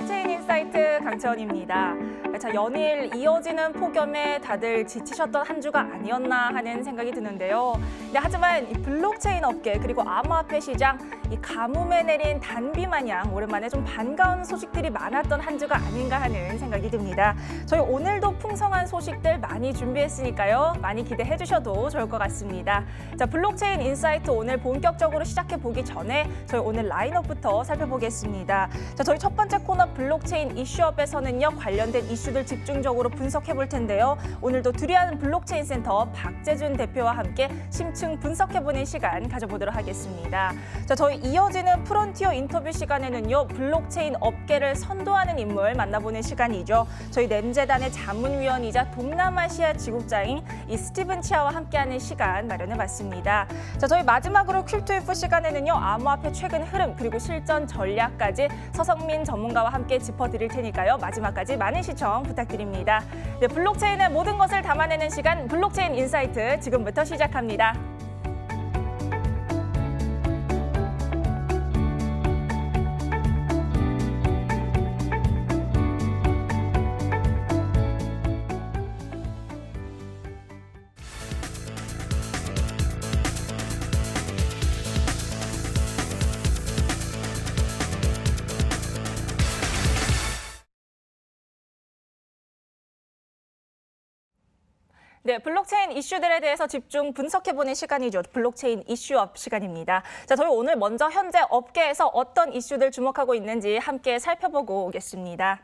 블록체인 인사이트 강채원입니다. 자, 연일 이어지는 폭염에 다들 지치셨던 한 주가 아니었나 하는 생각이 드는데요. 하지만 이 블록체인 업계 그리고 암호화폐 시장 이 가뭄에 내린 단비 마냥 오랜만에 좀 반가운 소식들이 많았던 한 주가 아닌가 하는 생각이 듭니다. 저희 오늘도 풍성한 소식들 많이 준비했으니까요. 많이 기대해 주셔도 좋을 것 같습니다. 자, 블록체인 인사이트 오늘 본격적으로 시작해 보기 전에 저희 오늘 라인업부터 살펴보겠습니다. 자, 저희 첫 번째 코너 블록체인 이슈업에서는요. 관련된 이슈들 집중적으로 분석해 볼 텐데요. 오늘도 두리안 블록체인 센터 박재준 대표와 함께 심층 분석해보는 시간 가져보도록 하겠습니다. 자, 저희 이어지는 프론티어 인터뷰 시간에는요. 블록체인 업계를 선도하는 인물 만나보는 시간이죠. 저희 램재단의 자문위원이자 동남아시아 지국장인 이 스티븐 치아와 함께하는 시간 마련해봤습니다. 자, 저희 마지막으로 큐2F 시간에는요. 암호화폐 최근 흐름 그리고 실전 전략까지 서성민 전문가와 함께 짚어드릴 테니까요. 마지막까지 많은 시청 부탁드립니다. 네, 블록체인의 모든 것을 담아내는 시간 블록체인 인사이트 지금부터 시작합니다. 네, 블록체인 이슈들에 대해서 집중 분석해보는 시간이죠. 블록체인 이슈업 시간입니다. 자, 저희 오늘 먼저 현재 업계에서 어떤 이슈들 주목하고 있는지 함께 살펴보고 오겠습니다.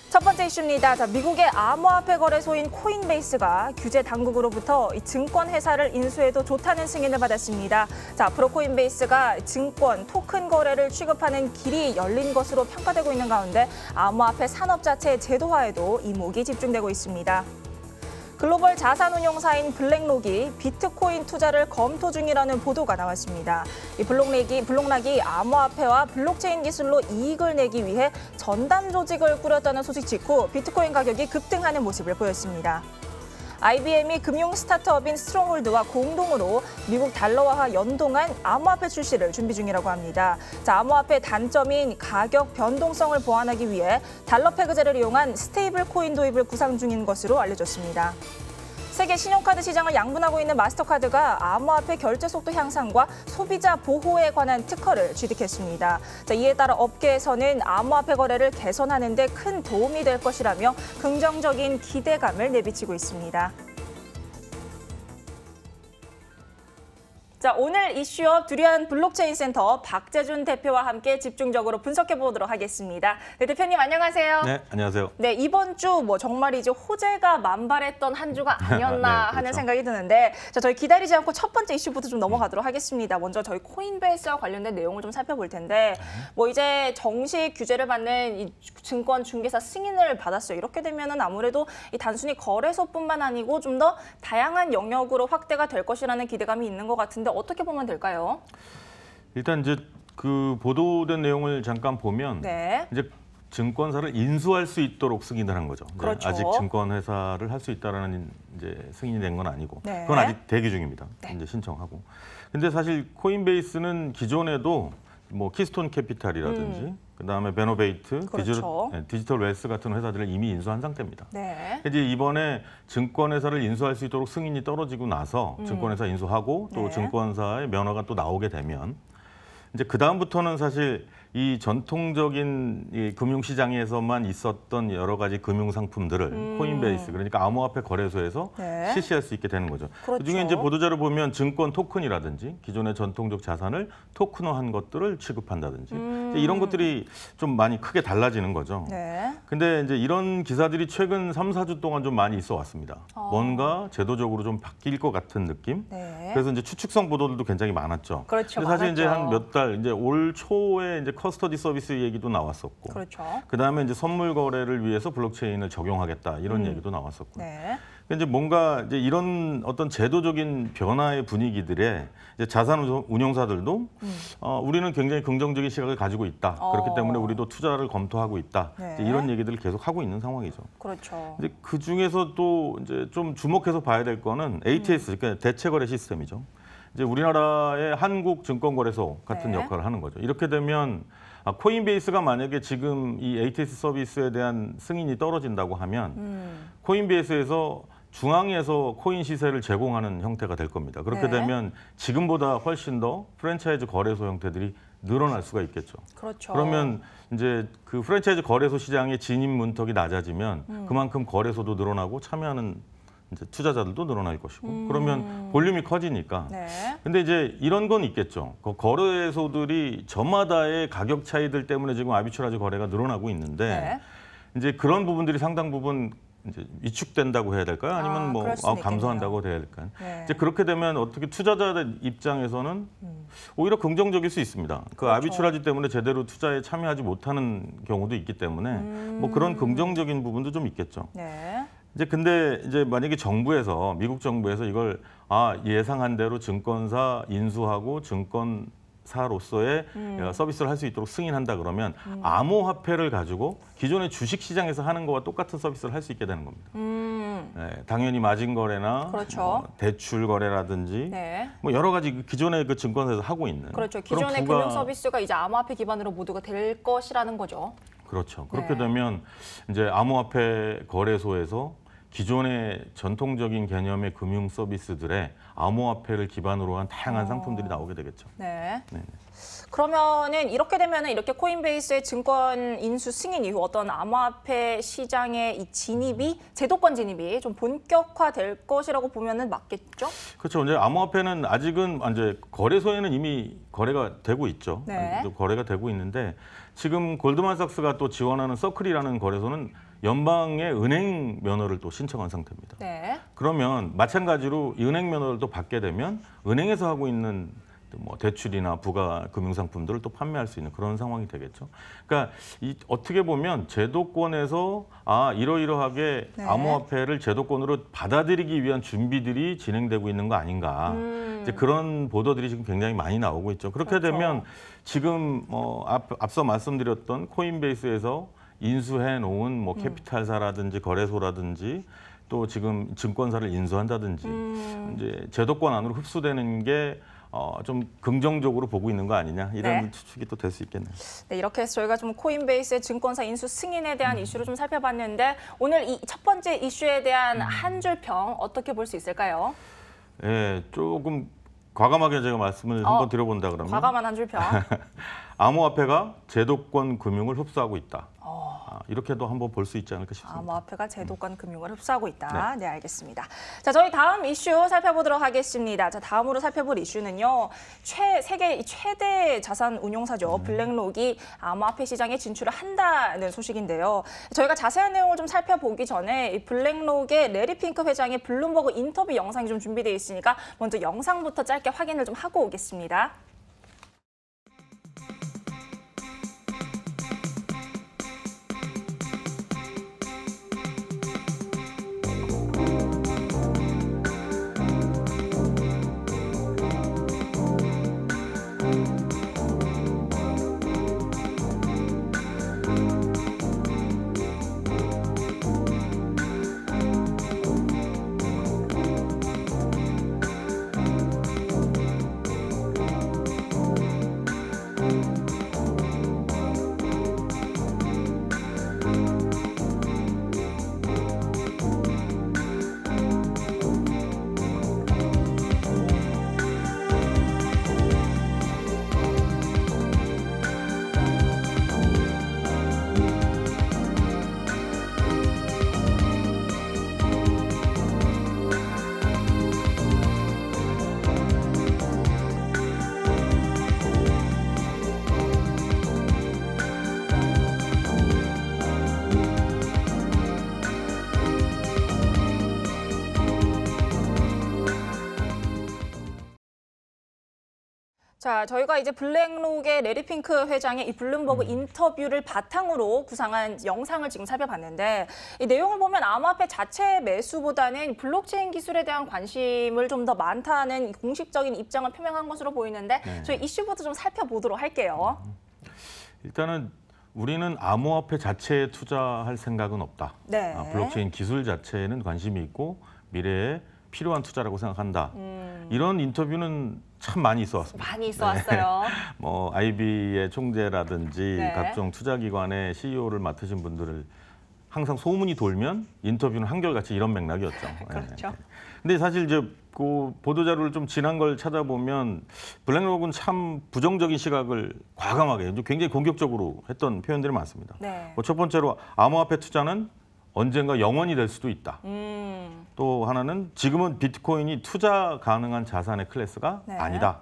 첫 번째 이슈입니다. 자, 미국의 암호화폐 거래소인 코인베이스가 규제 당국으로부터 이 증권 회사를 인수해도 좋다는 승인을 받았습니다. 자, 앞으로 코인베이스가 증권, 토큰 거래를 취급하는 길이 열린 것으로 평가되고 있는 가운데 암호화폐 산업 자체의 제도화에도 이목이 집중되고 있습니다. 글로벌 자산운용사인 블랙록이 비트코인 투자를 검토 중이라는 보도가 나왔습니다. 이 블록록이 암호화폐와 블록체인 기술로 이익을 내기 위해 전담 조직을 꾸렸다는 소식 직후 비트코인 가격이 급등하는 모습을 보였습니다. IBM이 금융 스타트업인 스트롱홀드와 공동으로 미국 달러화와 연동한 암호화폐 출시를 준비 중이라고 합니다. 자, 암호화폐 단점인 가격 변동성을 보완하기 위해 달러 페그제를 이용한 스테이블 코인 도입을 구상 중인 것으로 알려졌습니다. 세계 신용카드 시장을 양분하고 있는 마스터카드가 암호화폐 결제 속도 향상과 소비자 보호에 관한 특허를 취득했습니다. 자, 이에 따라 업계에서는 암호화폐 거래를 개선하는 데 큰 도움이 될 것이라며 긍정적인 기대감을 내비치고 있습니다. 자, 오늘 이슈업 두리안 블록체인 센터 박재준 대표와 함께 집중적으로 분석해 보도록 하겠습니다. 네, 대표님 안녕하세요. 네, 안녕하세요. 네, 이번 주 정말 이제 호재가 만발했던 한 주가 아니었나 네, 그렇죠. 하는 생각이 드는데, 자, 저희 기다리지 않고 첫 번째 이슈부터 좀 넘어가도록 하겠습니다. 먼저 저희 코인베이스와 관련된 내용을 좀 살펴볼 텐데, 이제 정식 규제를 받는 이 증권 중개사 승인을 받았어요. 이렇게 되면은 아무래도 이 단순히 거래소뿐만 아니고 좀 더 다양한 영역으로 확대가 될 것이라는 기대감이 있는 것 같은데. 어떻게 보면 될까요? 일단 이제 그 보도된 내용을 잠깐 보면 네. 이제 증권사를 인수할 수 있도록 승인을 한 거죠. 그렇죠. 아직 증권회사를 할 수 있다라는 이제 승인이 된 건 아니고, 네. 그건 아직 대기 중입니다. 네. 이제 신청하고. 근데 사실 코인베이스는 기존에도 키스톤 캐피탈이라든지 그다음에 베노베이트, 그렇죠. 디지털 웰스 같은 회사들을 이미 인수한 상태입니다. 네. 이제 이번에 증권회사를 인수할 수 있도록 승인이 떨어지고 나서 증권회사 인수하고 또 네. 증권사의 면허가 또 나오게 되면 이제 그 다음부터는 사실 이 전통적인 이 금융시장에서만 있었던 여러 가지 금융상품들을 코인베이스, 그러니까 암호화폐 거래소에서 네. 실시할 수 있게 되는 거죠. 그렇죠. 그중에 이제 보도자료 보면 증권 토큰이라든지 기존의 전통적 자산을 토큰화한 것들을 취급한다든지 이제 이런 것들이 좀 많이 크게 달라지는 거죠. 네. 근데 이제 이런 기사들이 최근 3, 4주 동안 좀 많이 있어 왔습니다. 뭔가 제도적으로 좀 바뀔 것 같은 느낌. 네. 그래서 이제 추측성 보도들도 굉장히 많았죠. 그렇죠. 근데 사실 이제 많았죠. 한 몇 달, 이제 올 초에 이제 커스터디 서비스 얘기도 나왔었고, 그렇죠. 그다음에 이제 선물 거래를 위해서 블록체인을 적용하겠다 이런 얘기도 나왔었고. 네. 이제 뭔가 이제 이런 어떤 제도적인 변화의 분위기들에 이제 자산 운용사들도 우리는 굉장히 긍정적인 시각을 가지고 있다. 그렇기 때문에 우리도 투자를 검토하고 있다. 네. 이제 이런 얘기들을 계속 하고 있는 상황이죠. 그렇죠. 근데 그 중에서 또 이제 좀 주목해서 봐야 될 거는 ATS, 그러니까 대체거래 시스템이죠. 이제 우리나라의 한국증권거래소 같은 네. 역할을 하는 거죠. 이렇게 되면 코인베이스가 만약에 지금 이 ATS 서비스에 대한 승인이 떨어진다고 하면 코인베이스에서 중앙에서 코인 시세를 제공하는 형태가 될 겁니다. 그렇게 네. 되면 지금보다 훨씬 더 프랜차이즈 거래소 형태들이 늘어날 수가 있겠죠. 그렇죠. 그러면 이제 그 프랜차이즈 거래소 시장의 진입 문턱이 낮아지면 그만큼 거래소도 늘어나고 참여하는 이제 투자자들도 늘어날 것이고 그러면 볼륨이 커지니까. 네. 근데 이제 이런 건 있겠죠. 그 거래소들이 저마다의 가격 차이들 때문에 지금 아비추라지 거래가 늘어나고 있는데 네. 이제 그런 부분들이 상당 부분 이제 위축된다고 해야 될까요? 아니면 뭐 그럴 수는 감소한다고 해야 될까요? 네. 이제 그렇게 되면 어떻게 투자자들 입장에서는 오히려 긍정적일 수 있습니다. 그 그렇죠. 아비추라지 때문에 제대로 투자에 참여하지 못하는 경우도 있기 때문에 뭐 그런 긍정적인 부분도 좀 있겠죠. 네. 이제 근데 이제 만약에 정부에서 미국 정부에서 이걸 예상한 대로 증권사 인수하고 증권사로서의 서비스를 할 수 있도록 승인한다 그러면 암호화폐를 가지고 기존의 주식 시장에서 하는 거와 똑같은 서비스를 할 수 있게 되는 겁니다. 네, 당연히 마진 거래나 그렇죠. 뭐 대출 거래라든지 네. 뭐 여러 가지 기존의 그 증권사에서 하고 있는 그렇죠. 그런 기존의 금융 서비스가 이제 암호화폐 기반으로 모두가 될 것이라는 거죠. 그렇죠. 그렇게 네. 되면 이제 암호화폐 거래소에서 기존의 전통적인 개념의 금융 서비스들의 암호화폐를 기반으로 한 다양한 상품들이 나오게 되겠죠. 네. 네. 그러면은 이렇게 되면은 이렇게 코인베이스의 증권 인수 승인 이후 어떤 암호화폐 시장의 이 진입이 제도권 진입이 좀 본격화될 것이라고 보면은 맞겠죠? 그렇죠. 이제 암호화폐는 아직은 이제 거래소에는 이미 거래가 되고 있죠. 네. 거래가 되고 있는데 지금 골드만삭스가 또 지원하는 서클이라는 거래소는 연방의 은행 면허를 또 신청한 상태입니다. 네. 그러면 마찬가지로 이 은행 면허를 또 받게 되면 은행에서 하고 있는 뭐 대출이나 부가 금융 상품들을 또 판매할 수 있는 그런 상황이 되겠죠. 그러니까 어떻게 보면 제도권에서 이러이러하게 네. 암호화폐를 제도권으로 받아들이기 위한 준비들이 진행되고 있는 거 아닌가. 이제 그런 보도들이 지금 굉장히 많이 나오고 있죠. 그렇게 그렇죠. 되면 지금 앞서 말씀드렸던 코인베이스에서 인수해 놓은 뭐 캐피탈사라든지 거래소라든지 또 지금 증권사를 인수한다든지 이제 제도권 안으로 흡수되는 게 좀 긍정적으로 보고 있는 거 아니냐 이런 네. 추측이 또 될 수 있겠네요. 네, 이렇게 해서 저희가 좀 코인베이스의 증권사 인수 승인에 대한 이슈를 좀 살펴봤는데 오늘 이 첫 번째 이슈에 대한 한 줄 평 어떻게 볼 수 있을까요? 예, 조금 과감하게 제가 말씀을 한번 드려본다 그러면 과감한 한 줄 평. 암호화폐가 제도권 금융을 흡수하고 있다. 이렇게도 한번 볼 수 있지 않을까 싶습니다. 암호화폐가 제도권 금융을 흡수하고 있다. 네, 알겠습니다. 자, 저희 다음 이슈 살펴보도록 하겠습니다. 자, 다음으로 살펴볼 이슈는요. 세계 최대 자산 운용사죠. 블랙록이 암호화폐 시장에 진출을 한다는 소식인데요. 저희가 자세한 내용을 좀 살펴보기 전에 이 블랙록의 레리 핑크 회장의 블룸버그 인터뷰 영상이 좀 준비되어 있으니까 먼저 영상부터 짧게 확인을 좀 하고 오겠습니다. 자, 저희가 이제 블랙록의 레리 핑크 회장의 이 블룸버그 인터뷰를 바탕으로 구상한 영상을 지금 살펴봤는데 이 내용을 보면 암호화폐 자체 매수보다는 블록체인 기술에 대한 관심을 좀 더 많다는 공식적인 입장을 표명한 것으로 보이는데 네. 저희 이슈부터 좀 살펴보도록 할게요. 일단은 우리는 암호화폐 자체에 투자할 생각은 없다. 네. 블록체인 기술 자체에는 관심이 있고 미래에 필요한 투자라고 생각한다. 이런 인터뷰는 참 많이 있어 왔습니다. 많이 있어 왔어요. 뭐 IB의 총재라든지 네. 각종 투자기관의 CEO를 맡으신 분들을 항상 소문이 돌면 인터뷰는 한결같이 이런 맥락이었죠. 그렇죠. 네. 근데 사실 이제 그 보도 자료를 좀 지난 걸 찾아보면 블랙록은 참 부정적인 시각을 과감하게 굉장히 공격적으로 했던 표현들이 많습니다. 네. 첫 번째로 암호화폐 투자는 언젠가 영원이 될 수도 있다. 또 하나는 지금은 비트코인이 투자 가능한 자산의 클래스가 네. 아니다.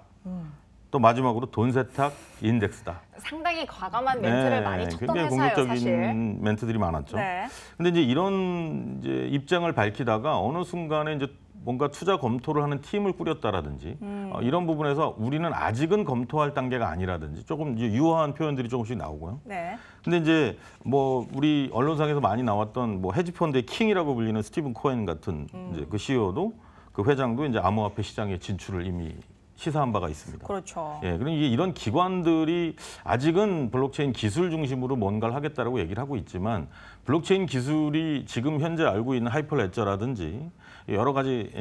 또 마지막으로 돈 세탁 인덱스다. 상당히 과감한 멘트를 많이 쳤던 굉장히 회사예요, 공격적인 사실. 멘트들이 많았죠. 네. 근데 이제 이런 이제 입장을 밝히다가 어느 순간에 이제 뭔가 투자 검토를 하는 팀을 꾸렸다라든지 이런 부분에서 우리는 아직은 검토할 단계가 아니라든지 조금 이제 유화한 표현들이 조금씩 나오고요. 네. 근데 이제 뭐 우리 언론상에서 많이 나왔던 뭐 헤지펀드의 킹이라고 불리는 스티븐 코엔 같은 이제 그 CEO도 그 회장도 이제 암호화폐 시장에 진출을 이미 시사한 바가 있습니다. 그렇죠. 예, 그러니까 이런 기관들이 아직은 블록체인 기술 중심으로 뭔가를 하겠다라고 얘기를 하고 있지만 블록체인 기술이 지금 현재 알고 있는 하이퍼레저라든지 여러 가지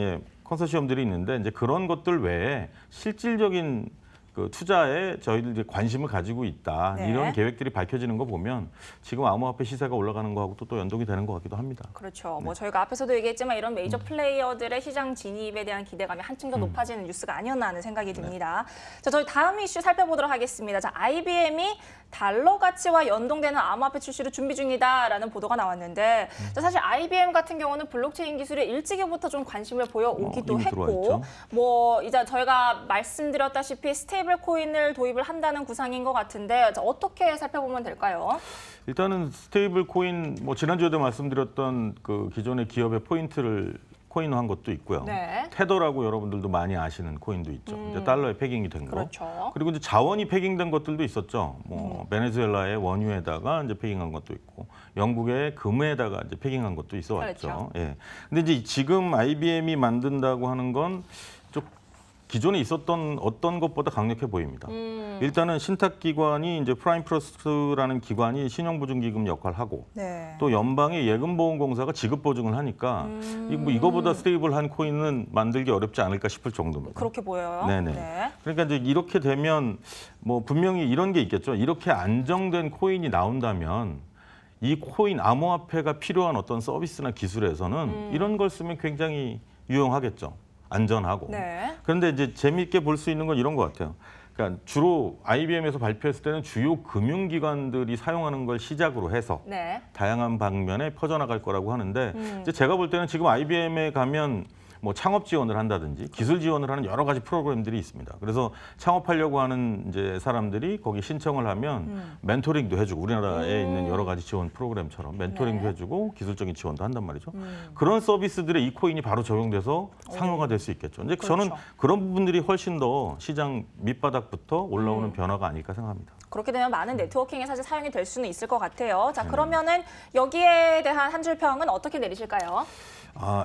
컨소시엄들이 있는데 이제 그런 것들 외에 실질적인 그 투자에 저희들 이제 관심을 가지고 있다. 네. 이런 계획들이 밝혀지는 거 보면 지금 암호화폐 시세가 올라가는 거하고 또 연동이 되는 것 같기도 합니다. 그렇죠. 뭐 저희가 앞에서도 얘기했지만 이런 메이저 플레이어들의 시장 진입에 대한 기대감이 한층 더 높아지는 뉴스가 아니었나 하는 생각이 듭니다. 자, 저희 다음 이슈 살펴보도록 하겠습니다. 자, IBM이 달러 가치와 연동되는 암호화폐 출시를 준비 중이다라는 보도가 나왔는데 자, 사실 IBM 같은 경우는 블록체인 기술에 일찍이부터 좀 관심을 보여오기도 이미 했고 들어와 있죠. 뭐 이제 저희가 말씀드렸다시피 스테이블 코인을 도입을 한다는 구상인 것 같은데 자, 어떻게 살펴보면 될까요? 일단은 스테이블 코인 뭐 지난주에도 말씀드렸던 그 기존의 기업의 포인트를 코인화한 것도 있고요. 네. 테더라고 여러분들도 많이 아시는 코인도 있죠. 이제 달러에 패깅이 된 거. 그렇죠. 그리고 이제 자원이 패깅된 것들도 있었죠. 뭐 베네수엘라의 원유에다가 이제 패깅한 것도 있고, 영국의 금에다가 이제 패깅한 것도 있어 왔죠. 그렇죠. 예. 근데 이제 지금 IBM이 만든다고 하는 건 좀 기존에 있었던 어떤 것보다 강력해 보입니다. 일단은 신탁기관이 이제 프라임 플러스라는 기관이 신용보증기금 역할을 하고 네. 또 연방의 예금보험공사가 지급보증을 하니까 뭐 이거보다 스테이블한 코인은 만들기 어렵지 않을까 싶을 정도입니다. 그렇게 보여요. 네네. 네. 그러니까 이제 이렇게 되면 뭐 분명히 이런 게 있겠죠. 이렇게 안정된 코인이 나온다면 이 코인 암호화폐가 필요한 어떤 서비스나 기술에서는 이런 걸 쓰면 굉장히 유용하겠죠. 안전하고. 네. 그런데 이제 재미있게 볼 수 있는 건 이런 것 같아요. 그러니까 주로 IBM에서 발표했을 때는 주요 금융기관들이 사용하는 걸 시작으로 해서 네. 다양한 방면에 퍼져나갈 거라고 하는데 이제 제가 볼 때는 지금 IBM에 가면 뭐 창업 지원을 한다든지 기술 지원을 하는 여러 가지 프로그램들이 있습니다. 그래서 창업하려고 하는 이제 사람들이 거기 신청을 하면 멘토링도 해주고 우리나라에 있는 여러 가지 지원 프로그램처럼 멘토링도 네. 해주고 기술적인 지원도 한단 말이죠. 그런 서비스들의 이 코인이 바로 적용돼서 상용화 될 수 있겠죠. 근데 그렇죠. 저는 그런 부분들이 훨씬 더 시장 밑바닥부터 올라오는 변화가 아닐까 생각합니다. 그렇게 되면 많은 네트워킹에 사실 사용이 될 수는 있을 것 같아요. 자, 그러면은 여기에 대한 한 줄 평은 어떻게 내리실까요?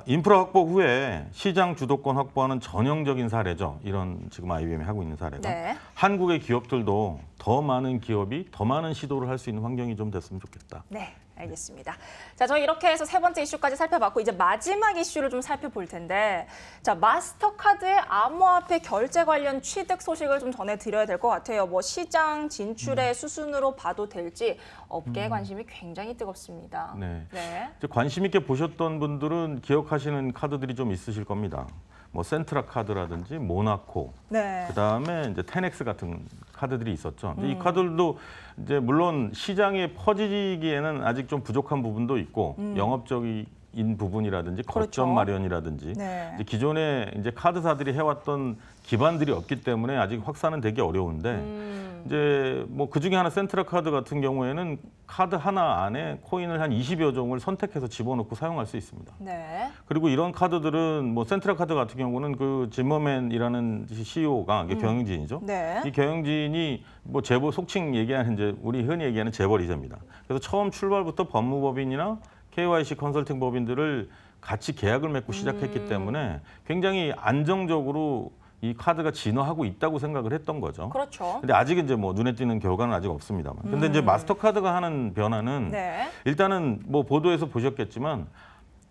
인프라 확보 후에 시장 주도권 확보하는 전형적인 사례죠. 이런 지금 IBM이 하고 있는 사례가. 네. 한국의 기업들도 더 많은 기업이 더 많은 시도를 할 수 있는 환경이 좀 됐으면 좋겠다. 네, 알겠습니다. 자, 저희 이렇게 해서 세 번째 이슈까지 살펴봤고 이제 마지막 이슈를 좀 살펴볼 텐데 자, 마스터카드의 암호화폐 결제 관련 취득 소식을 좀 전해드려야 될 것 같아요. 뭐 시장 진출의 수순으로 봐도 될지 업계의 관심이 굉장히 뜨겁습니다. 네. 네. 이제 관심 있게 보셨던 분들은 기억하시는 카드들이 좀 있으실 겁니다. 뭐 센트라 카드라든지 모나코, 네. 그다음에 이제 테넥스 같은 카드들이 있었죠. 이제 이 카드들도 이제 물론 시장에 퍼지기에는 아직 좀 부족한 부분도 있고 영업적인 부분이라든지 거점 그렇죠. 마련이라든지 네. 이제 기존에 이제 카드사들이 해왔던 기반들이 없기 때문에 아직 확산은 되기 어려운데 이제 뭐 그 중에 하나 센트라 카드 같은 경우에는 카드 하나 안에 코인을 한 20여 종을 선택해서 집어넣고 사용할 수 있습니다. 네. 그리고 이런 카드들은 뭐 센트라 카드 같은 경우는 그 지머맨이라는 CEO가 경영진이죠. 네. 이 경영진이 뭐 재벌 속칭 얘기하는 이제 우리 흔히 얘기하는 재벌 이사입니다. 그래서 처음 출발부터 법무법인이나 KYC 컨설팅 법인들을 같이 계약을 맺고 시작했기 때문에 굉장히 안정적으로 이 카드가 진화하고 있다고 생각을 했던 거죠. 그렇죠. 근데 아직 이제 뭐 눈에 띄는 결과는 아직 없습니다만. 근데 이제 마스터카드가 하는 변화는 네. 일단은 뭐 보도에서 보셨겠지만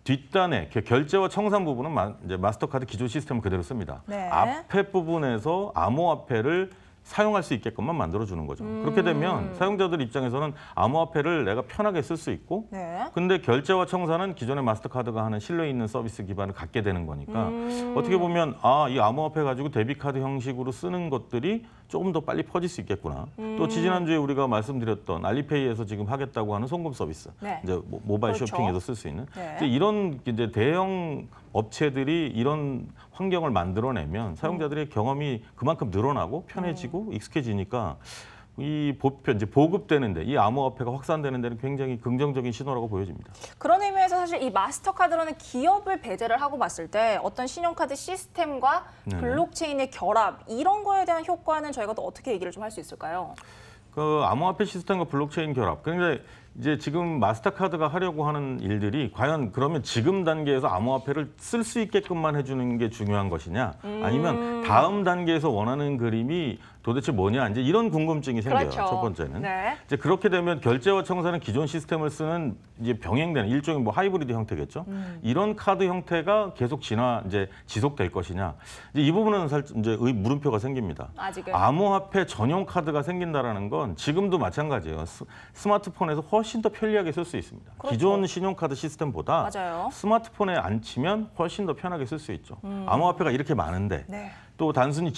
뒷단에 결제와 청산 부분은 이제 마스터카드 기존 시스템을 그대로 씁니다. 네. 앞에 부분에서 암호화폐를 사용할 수 있게끔만 만들어주는 거죠. 그렇게 되면 사용자들 입장에서는 암호화폐를 내가 편하게 쓸 수 있고 네. 근데 결제와 청산은 기존의 마스터카드가 하는 신뢰 있는 서비스 기반을 갖게 되는 거니까 어떻게 보면 이 암호화폐 가지고 데비카드 형식으로 쓰는 것들이 조금 더 빨리 퍼질 수 있겠구나. 또 지지난주에 우리가 말씀드렸던 알리페이에서 지금 하겠다고 하는 송금 서비스, 네. 이제 모바일 그렇죠. 쇼핑에서 쓸 수 있는 네. 이제 이런 이제 대형 업체들이 이런 환경을 만들어내면 사용자들의 경험이 그만큼 늘어나고 편해지고 익숙해지니까 이 보편 이제 보급되는데 이 암호화폐가 확산되는 데는 굉장히 긍정적인 신호라고 보여집니다. 그런 의미에서 사실 이 마스터카드라는 기업을 배제를 하고 봤을 때 어떤 신용카드 시스템과 네네. 블록체인의 결합 이런 거에 대한 효과는 저희가 또 어떻게 얘기를 좀 할 수 있을까요? 그 암호화폐 시스템과 블록체인 결합. 그런데 이제 지금 마스터카드가 하려고 하는 일들이 과연 그러면 지금 단계에서 암호화폐를 쓸 수 있게끔만 해주는 게 중요한 것이냐, 아니면 다음 단계에서 원하는 그림이 도대체 뭐냐, 이제 이런 궁금증이 생겨요. 그렇죠. 첫 번째는. 네. 이제 그렇게 되면 결제와 청산은 기존 시스템을 쓰는 이제 병행되는 일종의 뭐 하이브리드 형태겠죠. 이런 카드 형태가 계속 이제 지속될 것이냐. 이제 이 부분은 이제 물음표가 생깁니다. 아직은. 암호화폐 전용 카드가 생긴다라는 건 지금도 마찬가지예요. 스마트폰에서 훨씬 더 편리하게 쓸 수 있습니다. 그렇죠. 기존 신용카드 시스템보다 맞아요. 스마트폰에 앉히면 훨씬 더 편하게 쓸 수 있죠. 암호화폐가 이렇게 많은데 네. 또 단순히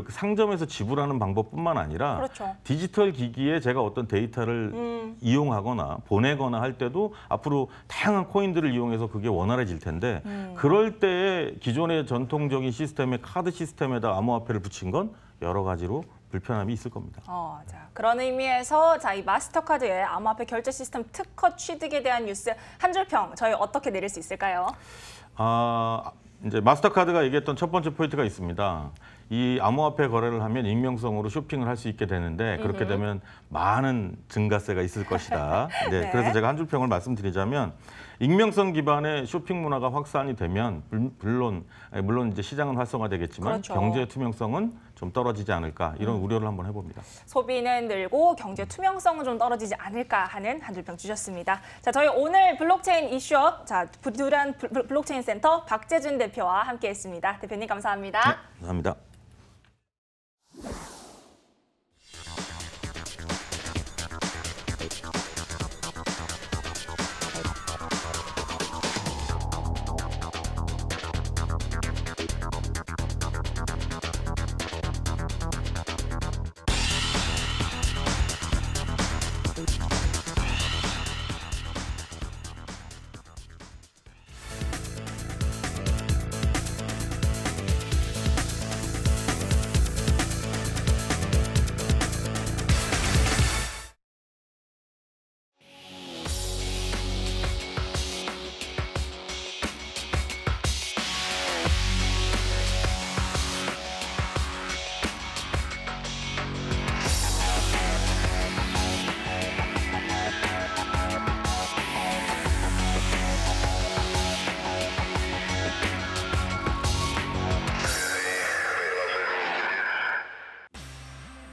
상점에서 지불하는 방법뿐만 아니라 그렇죠. 디지털 기기에 제가 어떤 데이터를 이용하거나 보내거나 할 때도 앞으로 다양한 코인들을 이용해서 그게 원활해질 텐데 그럴 때에 기존의 전통적인 시스템의 카드 시스템에다 암호화폐를 붙인 건 여러 가지로 불편함이 있을 겁니다. 자, 그런 의미에서 이 마스터카드의 암호화폐 결제 시스템 특허 취득에 대한 뉴스 한 줄 평 저희 어떻게 내릴 수 있을까요? 이제 마스터카드가 얘기했던 첫 번째 포인트가 있습니다. 이 암호화폐 거래를 하면 익명성으로 쇼핑을 할 수 있게 되는데 그렇게 되면 많은 증가세가 있을 것이다. 네. 그래서 제가 한 줄 평을 말씀드리자면 익명성 기반의 쇼핑 문화가 확산이 되면 물론 이제 시장은 활성화되겠지만 그렇죠. 경제 투명성은 좀 떨어지지 않을까 이런 우려를 한번 해봅니다. 소비는 늘고 경제 투명성은 좀 떨어지지 않을까 하는 한 줄 평 주셨습니다. 자, 저희 오늘 블록체인 이슈업 두란 블록체인 센터 박재준 대표와 함께했습니다. 대표님 감사합니다. 네, 감사합니다.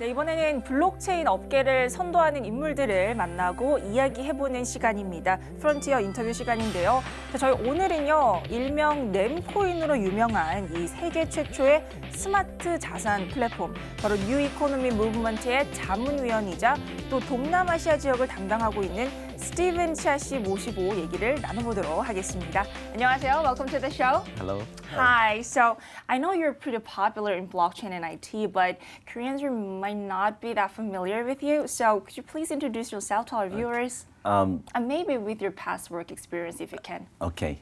네, 이번에는 블록체인 업계를 선도하는 인물들을 만나고 이야기해보는 시간입니다. 프론티어 인터뷰 시간인데요. 저희 오늘은요, 일명 램코인으로 유명한 이 세계 최초의 스마트 자산 플랫폼, 바로 뉴 이코노미 무브먼트의 자문위원이자 또 동남아시아 지역을 담당하고 있는 스티븐 차 씨 모시고 얘기를 나눠보도록 하겠습니다. 안녕하세요. Welcome to the show. Hello. Hi. So I know you're pretty popular in blockchain and IT, but Koreans might not be that familiar with you. So could you please introduce yourself to our viewers? And maybe with your past work experience, if you can. Okay.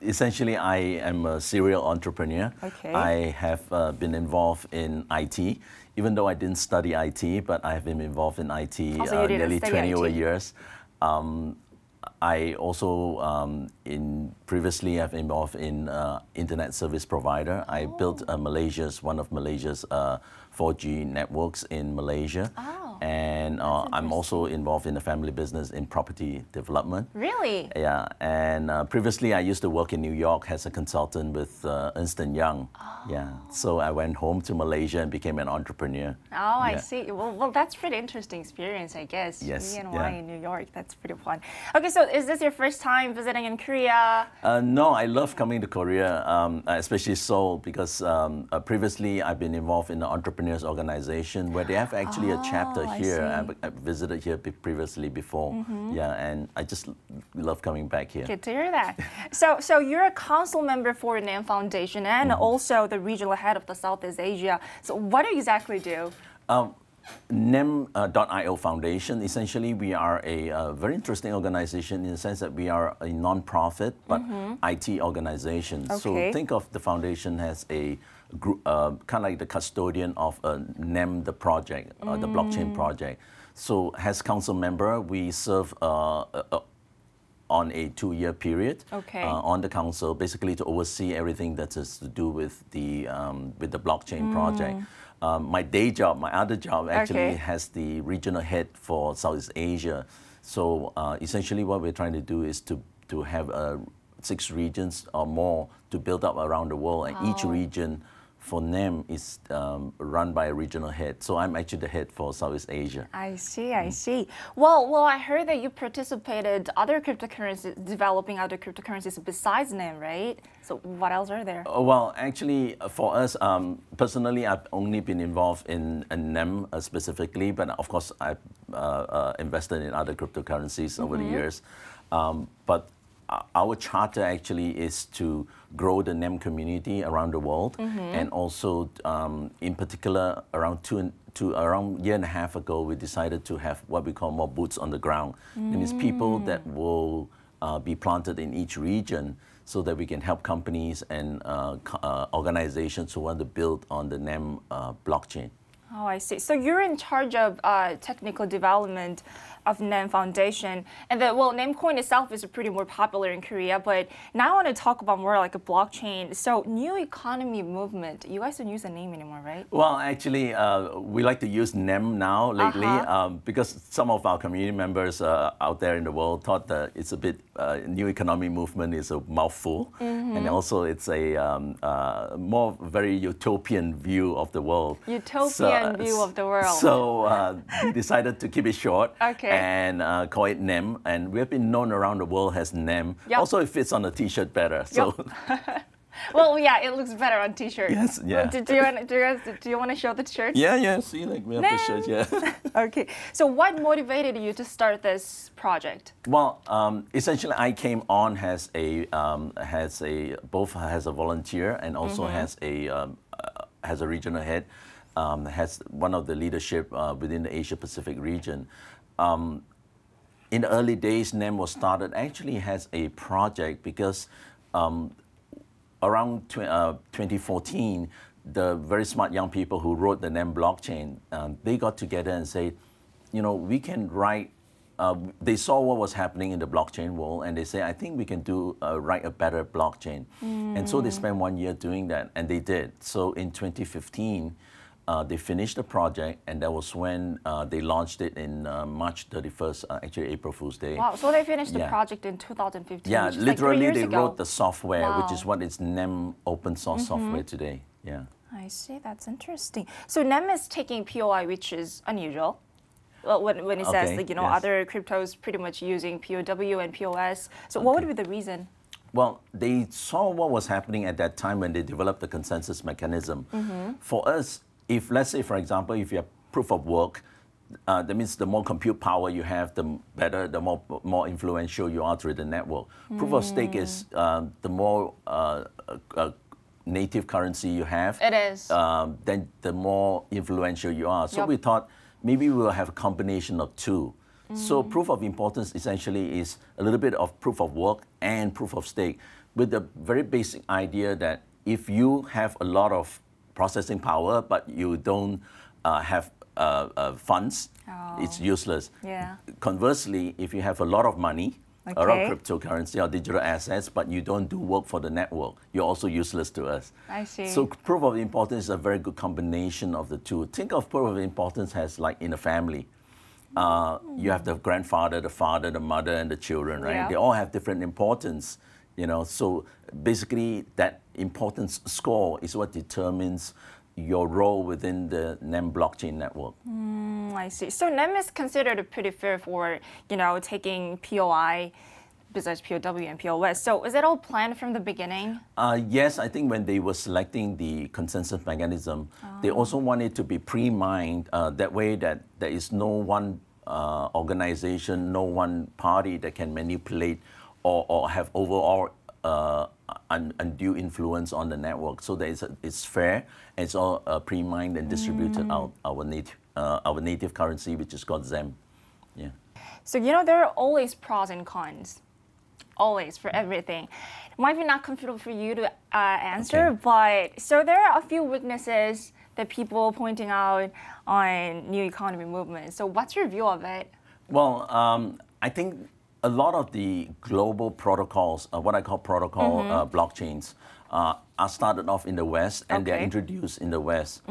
Essentially, I am a serial entrepreneur. Okay. I have been involved in IT, even though I didn't study IT, but I have been involved in IT Also, you didn't nearly study 20 over IT. years. I also previously have involved in internet service provider. I built one of Malaysia's 4G networks in Malaysia. Oh. And I'm also involved in the family business in property development. Really? Yeah, and previously I used to work in New York as a consultant with Ernst & Young. Yeah, so I went home to Malaysia and became an entrepreneur. Oh, I Yeah. see. Well, that's pretty interesting experience, I guess. Yes, E&Y yeah. in New York. That's pretty fun. Okay, so is this your first time visiting in Korea? No, I love coming to Korea, especially Seoul, because previously I've been involved in the Entrepreneurs Organization where they have actually a chapter I here. see. I visited here previously before. Yeah, and I just love coming back here. Good to hear that. So you're a council member for NAM Foundation and also the regional head of the Southeast Asia. So what do you exactly do? NEM.io Foundation, essentially we are a very interesting organization in the sense that we are a non-profit but IT organization. Okay. So think of the foundation as a group, kind of like the custodian of NEM, the project, the blockchain project. So as council member, we serve on a 2-year period Okay. on the council, basically to oversee everything that has to do with the blockchain project. My day job, my other job actually Okay. has the regional head for Southeast Asia. So essentially what we're trying to do is to have 6 regions or more to build up around the world, and each region for NEM is run by a regional head. So I'm actually the head for Southeast Asia. I see, I see. Well, I heard that you participated other cryptocurrencies, developing other cryptocurrencies besides NAM, right? So what else are there? Well, actually, for us, personally, I've only been involved in NEM specifically, but of course, I've invested in other cryptocurrencies over the years. But our charter actually is to grow the NEM community around the world, and also, in particular, around around a year and a half ago, we decided to have what we call more boots on the ground. That means people that will be planted in each region, so that we can help companies and organizations who want to build on the NEM blockchain. Oh, I see. So you're in charge of technical development of NAM Foundation. And Namecoin itself is pretty more popular in Korea, but now I want to talk about more like a blockchain. So new economy movement, you guys don't use the name anymore, right? Well, actually, we like to use NEM now lately because some of our community members out there in the world thought that it's a bit, new economy movement is a mouthful. And also it's a more very utopian view of the world. Utopian view of the world. So we decided to keep it short. Okay. And call it NEM, and we have been known around the world as NEM. Yep. Also, it fits on a T-shirt better. So, Well, yeah, it looks better on T-shirts. Yes, yeah. Do you want to show the shirts? yeah. See, like we have the shirt, yeah. Okay. So what motivated you to start this project? Well, essentially, I came on as both as a volunteer and also as a regional head, has one of the leadership within the Asia Pacific region. In the early days, NEM was started actually as a project because around 2014, the very smart young people who wrote the NEM blockchain, they got together and said, we can write. They saw what was happening in the blockchain world, and they say, I think we can write a better blockchain. And so they spent 1 year doing that, and they did. So in 2015, they finished the project, and that was when they launched it in March 31st, actually April Fool's Day. Wow, so they finished the Yeah. project in 2015. Yeah, which is literally like 3 they years ago. wrote the software, which Wow. is what is NEM open source software today. Yeah. I see, that's interesting. So NEM is taking POI, which is unusual. Well, when it says Okay, that, yes. other cryptos pretty much using POW and POS. So what would be the reason? Well, they saw what was happening at that time when they developed the consensus mechanism. For us, if let's say, for example, if you have proof of work, that means the more compute power you have, the better, the more influential you are through the network. Proof of stake is the more native currency you have. It is. Then the more influential you are. So Yup. we thought maybe we'll have a combination of two. So proof of importance essentially is a little bit of proof of work and proof of stake, with the very basic idea that if you have a lot of processing power but you don't have funds, it's useless. Yeah. Conversely, if you have a lot of money around Okay. cryptocurrency or digital assets, but you don't do work for the network. You're also useless to us. I see. So proof of importance is a very good combination of the two. Think of proof of importance as like in a family. You have the grandfather, the father, the mother, and the children, right? Yeah. They all have different importance, you know. So basically, that importance score is what determines your role within the NEM blockchain network. I see. So NEM is considered pretty fair for, taking POI besides POW and POS. So is it all planned from the beginning? Yes, I think when they were selecting the consensus mechanism, they also wanted to be pre-mined that way that there is no one organization, no one party that can manipulate or have overall undue influence on the network. So that it's fair, and it's all pre-mined and distributed out our native currency, which is called ZEM. Yeah. So, there are always pros and cons. Always, for everything. It might be not comfortable for you to answer, Okay. but so there are a few weaknesses that people pointing out on new economy movement. So what's your view of it? Well, I think a lot of the global protocols, what I call protocol blockchains, are started off in the West and they're Okay. introduced in the West.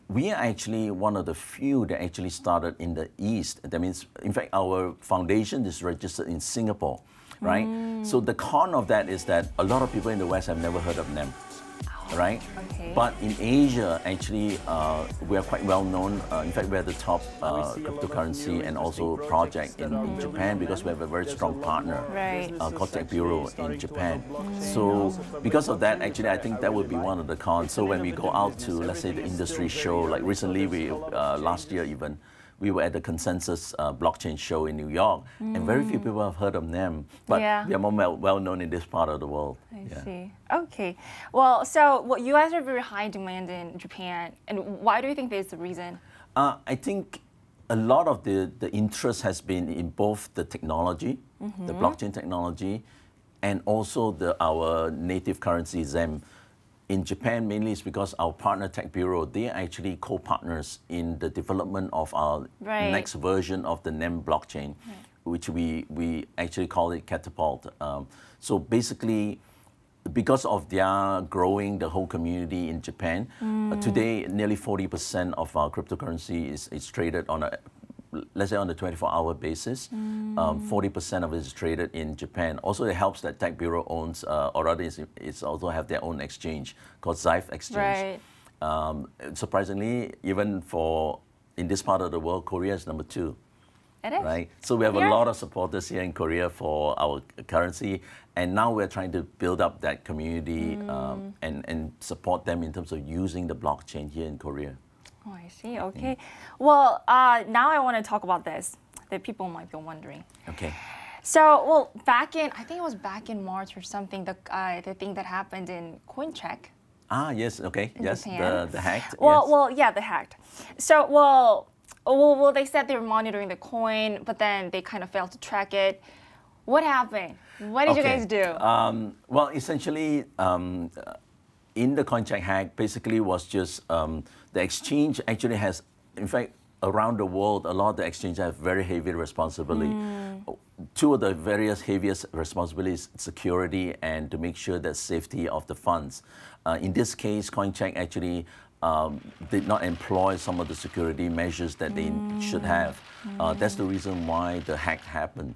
We are actually one of the few that actually started in the East. That means, in fact, our foundation is registered in Singapore, right? So the con of that is that a lot of people in the West have never heard of NEM. Right? Okay. But in Asia, actually, we are quite well known. In fact, we're the top cryptocurrency and also project in Japan because we have a very strong partner Right. called Tech Bureau in Japan. So because of that, actually, I think that would be one of the cons. So when we go out to, let's say, the industry show, like recently, last year even, we were at the Consensus blockchain show in New York, and very few people have heard of NEM, but Yeah. we are more well known in this part of the world. I Yeah. see. Okay. Well, so you guys are very high demand in Japan, and why do you think there's the reason? I think a lot of the interest has been in both the technology, the blockchain technology, and also our native currency ZEM. In Japan, mainly it's because our partner Tech Bureau, they are actually co-partners in the development of our Right. next version of the NEM blockchain, which we actually call it Catapult. So basically, because of their growing the whole community in Japan, today nearly 40% of our cryptocurrency is traded on let's say on a 24-hour basis. 40% of it is traded in Japan. Also, it helps that Tech Bureau owns, or rather, it's also have their own exchange called Xife Exchange. Right. Surprisingly, even in this part of the world, Korea is number 2. It is. Right? So we have Here? a lot of supporters here in Korea for our currency, and now we're trying to build up that community and support them in terms of using the blockchain here in Korea. Oh, I see. Okay. Well, now I want to talk about this that people might be wondering. Okay. So, well, I think it was back in March or something, the thing that happened in CoinCheck. Ah, yes, okay. In Yes, Japan. the hacked. Well, yes. yeah, the hacked. So, they said they were monitoring the coin, but then they kind of failed to track it. What happened? What did you Okay. guys do? Well, essentially, in the CoinCheck hack, basically was just the exchange actually has, in fact, around the world, a lot of the exchanges have very heavy responsibility. Two of the various heaviest responsibilities, security and to make sure that safety of the funds. In this case, CoinCheck actually did not employ some of the security measures that they should have. That's the reason why the hack happened.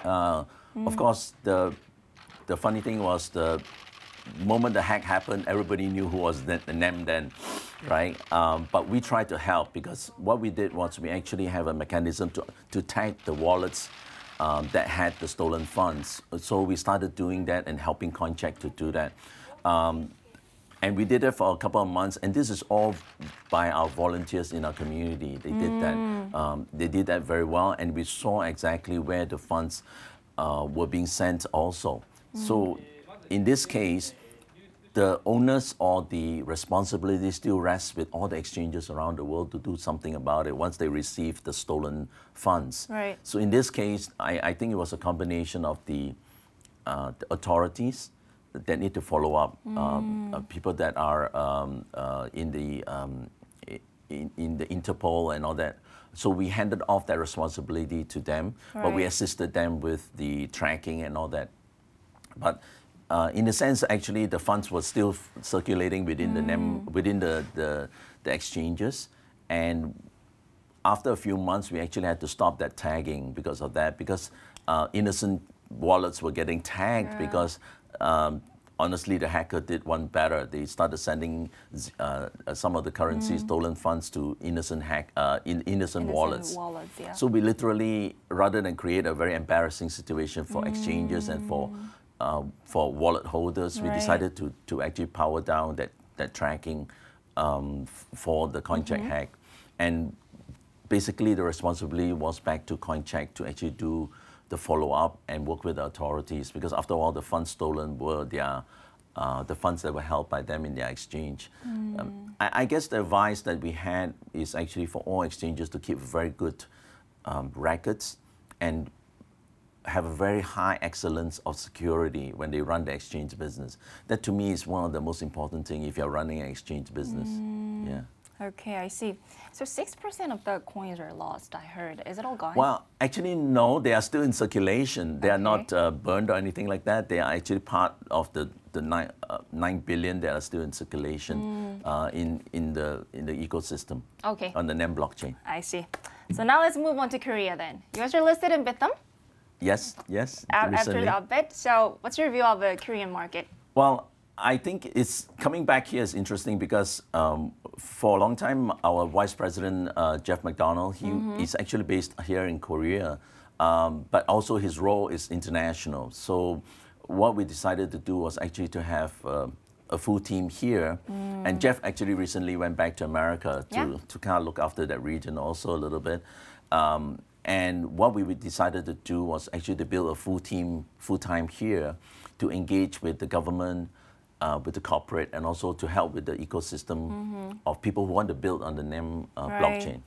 Of course, the funny thing was the moment the hack happened, everybody knew who was the NEM then, right? But we tried to help because what we did was we actually have a mechanism to tag the wallets that had the stolen funds. So we started doing that and helping CoinCheck to do that. And we did it for a couple of months, and this is all by our volunteers in our community. They did that. They did that very well, and we saw exactly where the funds were being sent also. So in this case, the onus or the responsibility still rests with all the exchanges around the world to do something about it once they receive the stolen funds. Right. So in this case, I think it was a combination of the authorities that need to follow up, people that are in in the Interpol and all that. So we handed off that responsibility to them, but we Right. assisted them with the tracking and all that. But in a sense, actually, the funds were still circulating within the NEM, within the exchanges. And after a few months, we actually had to stop that tagging because of that, because innocent wallets were getting tagged because honestly, the hacker did one better. They started sending some of the currency stolen funds to innocent innocent wallets. Yeah. So we literally, rather than create a very embarrassing situation for exchanges and for wallet holders, we Right. decided to actually power down that tracking for the CoinCheck hack. And basically, the responsibility was back to CoinCheck to actually do the follow-up and work with the authorities, because after all, the funds stolen were the funds that were held by them in their exchange. I guess the advice that we had is actually for all exchanges to keep very good records and have a very high excellence of security when they run the exchange business. That to me is one of the most important things if you're running an exchange business. Yeah. Okay, I see. So 6% of the coins are lost, I heard. Is it all gone? Well, actually, no, they are still in circulation. They are not burned or anything like that. They are actually part of the 9 billion that are still in circulation in the ecosystem Okay, on the NEM blockchain. I see. So now let's move on to Korea then. You guys are listed in Bithumb Yes, after recently. the upbit. So what's your view of the Korean market? Well, I think it's coming back here is interesting because for a long time, our Vice President, Jeff McDonald, he's actually based here in Korea, but also his role is international. So what we decided to do was actually to have a full team here. And Jeff actually recently went back to America to kind of look after that region also a little bit. And what we decided to do was actually to build a full-time here to engage with the government, with the corporate, and also to help with the ecosystem of people who want to build on the NEM blockchain.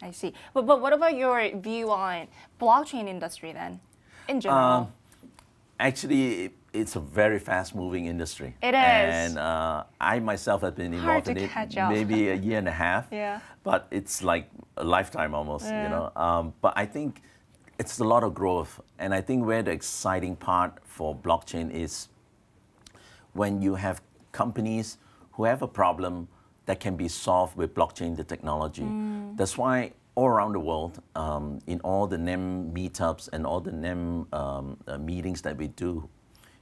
I see. But what about your view on blockchain industry then, in general? Actually, it's a very fast-moving industry. It is. And I myself have been Hard involved to in it catch up. maybe a year and a half. Yeah. But it's like a lifetime almost, Yeah. you know. But I think it's a lot of growth. And I think where the exciting part for blockchain is when you have companies who have a problem that can be solved with blockchain, the technology. That's why all around the world, in all the NEM meetups and all the NEM meetings that we do,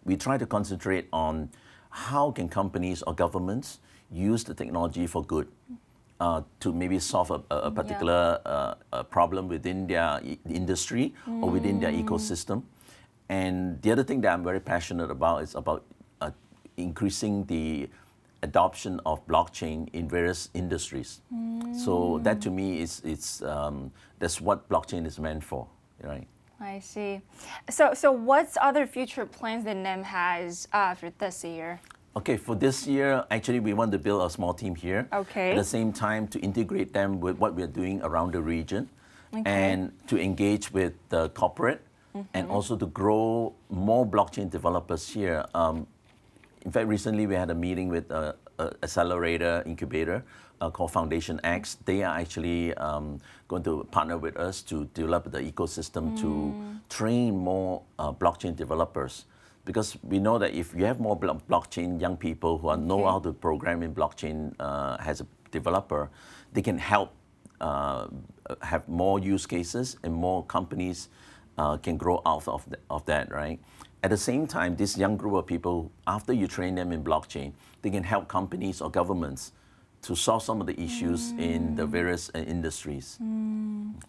we try to concentrate on how can companies or governments use the technology for good to maybe solve a particular problem within their industry or within their ecosystem. And the other thing that I'm very passionate about is about increasing the adoption of blockchain in various industries. So that to me is that's what blockchain is meant for, right? I see. So what's other future plans that NEM has for this year? Okay, for this year, actually, we want to build a small team here. Okay. At the same time, to integrate them with what we're doing around the region, and to engage with the corporate, and also to grow more blockchain developers here. In fact, recently we had a meeting with an accelerator incubator called Foundation X. They are actually going to partner with us to develop the ecosystem to train more blockchain developers. Because we know that if you have more blockchain young people who know how to program in blockchain as a developer, they can help have more use cases and more companies can grow out of that, right? At the same time, this young group of people, after you train them in blockchain, they can help companies or governments to solve some of the issues in the various industries.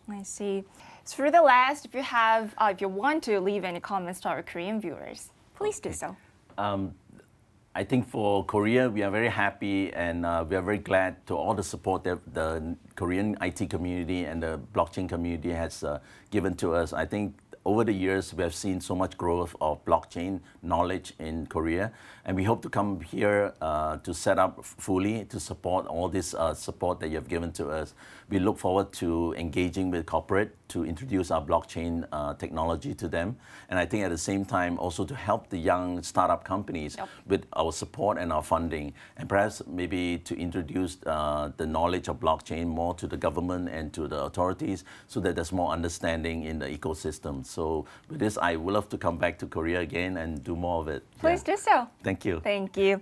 I see. So for the last, if you want to leave any comments to our Korean viewers, please do so. I think for Korea, we are very happy and we are very glad to all the support that the Korean IT community and the blockchain community has given to us. I think over the years, we have seen so much growth of blockchain knowledge in Korea, and we hope to come here to set up fully to support all this support that you have given to us. We look forward to engaging with corporate to introduce our blockchain technology to them, and I think at the same time also to help the young startup companies with our support and our funding, and perhaps maybe to introduce the knowledge of blockchain more to the government and to the authorities so that there's more understanding in the ecosystem. So with this, I would love to come back to Korea again and do more of it. Please do so. Thank you. Thank you.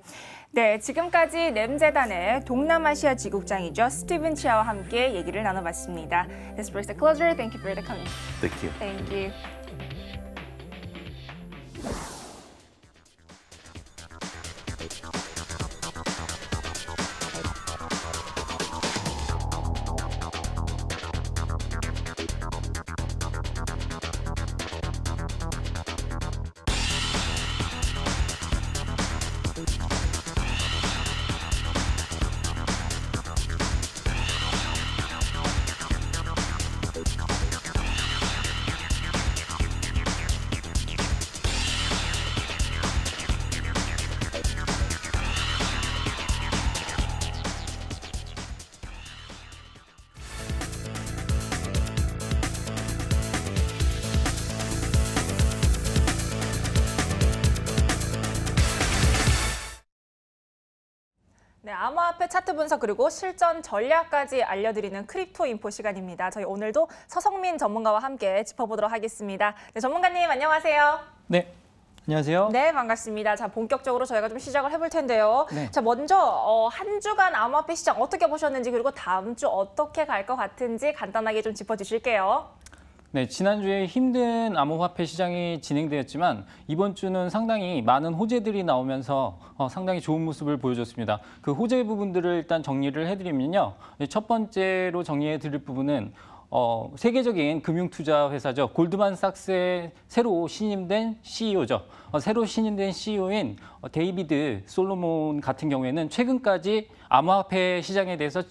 네, 지금까지 램재단의 동남아시아 지국장이죠. 스티븐 치아와 함께 얘기를 나눠봤습니다. This brings the closure. Thank you for the coming. Thank you. Thank you. 네, 암호화폐 차트 분석 그리고 실전 전략까지 알려드리는 크립토 인포 시간입니다. 저희 오늘도 서성민 전문가와 함께 짚어보도록 하겠습니다. 네, 전문가님 안녕하세요. 네, 안녕하세요. 네, 반갑습니다. 자, 본격적으로 저희가 좀 시작을 해볼 텐데요. 네. 자, 먼저 한 주간 암호화폐 시장 어떻게 보셨는지 그리고 다음 주 어떻게 갈 것 같은지 간단하게 좀 짚어주실게요. 네, 지난주에 힘든 암호화폐 시장이 진행되었지만 이번 주는 상당히 많은 호재들이 나오면서 상당히 좋은 모습을 보여줬습니다. 그 호재 부분들을 일단 정리를 해드리면요. 첫 번째로 정리해드릴 부분은 세계적인 금융투자 회사죠. 골드만삭스의 새로 신임된 CEO죠. 새로 신임된 CEO인 데이비드 솔로몬 같은 경우에는 최근까지 암호화폐 시장에 대해서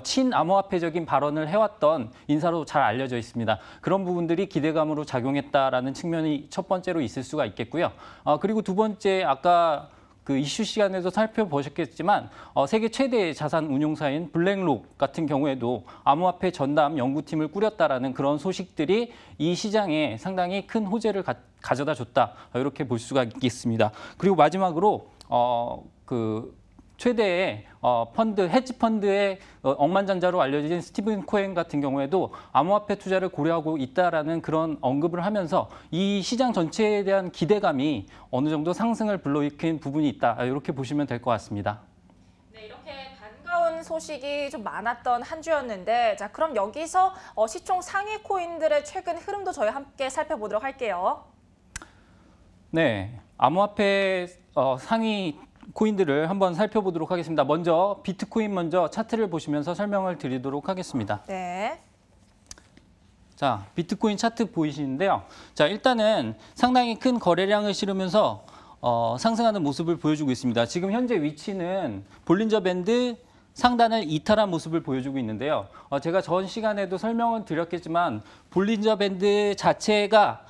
친암호화폐적인 발언을 해왔던 인사로 잘 알려져 있습니다. 그런 부분들이 기대감으로 작용했다라는 측면이 첫 번째로 있을 수가 있겠고요. 그리고 두 번째, 아까 그 이슈 시간에도 살펴보셨겠지만 세계 최대 자산 운용사인 블랙록 같은 경우에도 암호화폐 전담 연구팀을 꾸렸다라는 그런 소식들이 이 시장에 상당히 큰 호재를 가져다 줬다. 이렇게 볼 수가 있겠습니다. 그리고 마지막으로 최대의 헤지 펀드의 억만장자로 알려진 스티븐 코엔 같은 경우에도 암호화폐 투자를 고려하고 있다라는 그런 언급을 하면서 이 시장 전체에 대한 기대감이 어느 정도 상승을 불러일으킨 부분이 있다. 이렇게 보시면 될 것 같습니다. 네, 이렇게 반가운 소식이 좀 많았던 한 주였는데, 자, 그럼 여기서 시총 상위 코인들의 최근 흐름도 저희 함께 살펴보도록 할게요. 네, 암호화폐 상위 코인들을 한번 살펴보도록 하겠습니다. 먼저 비트코인 먼저 차트를 보시면서 설명을 드리도록 하겠습니다. 네. 자, 비트코인 차트 보이시는데요. 자, 일단은 상당히 큰 거래량을 실으면서 상승하는 모습을 보여주고 있습니다. 지금 현재 위치는 볼린저 밴드 상단을 이탈한 모습을 보여주고 있는데요. 제가 전 시간에도 설명을 드렸겠지만 볼린저 밴드 자체가